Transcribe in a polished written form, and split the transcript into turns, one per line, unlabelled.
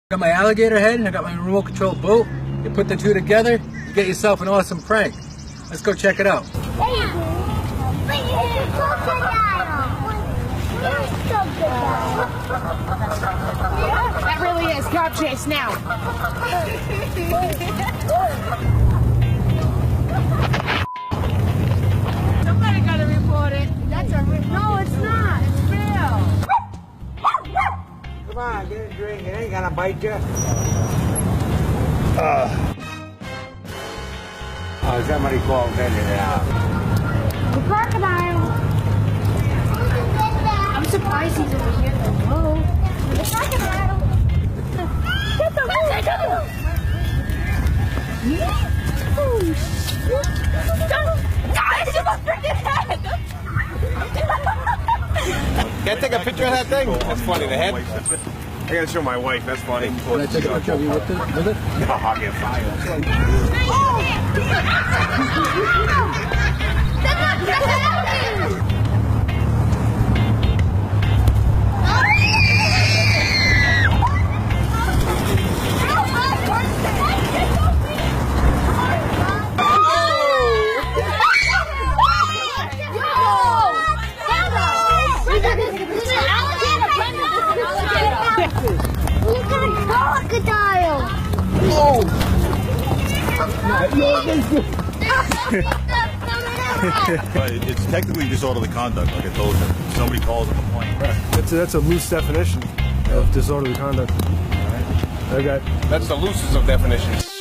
Got my alligator head and I got my remote control boat. You put the two together, you get yourself an awesome prank. Let's go check it out.
That really is cop chase now. Somebody gotta report it. That's a no, it's not. It's real.
Come on, get a drink. It ain't gonna bite you. Oh, somebody called in and out.
The crocodile. I'm surprised he's over here though. Whoa. The crocodile. Get the oh shit. Guys, you must freaking head.
Can I take a picture of that thing? That's funny, the head. I gotta show my wife, that's funny.
Can I take a picture of you with it?
Oh, I'll get fired.
Crocodile!
But it's technically disorderly conduct, like I told you. Somebody calls a complaint.
That's a loose definition of disorderly conduct.
That's the loosest of definitions.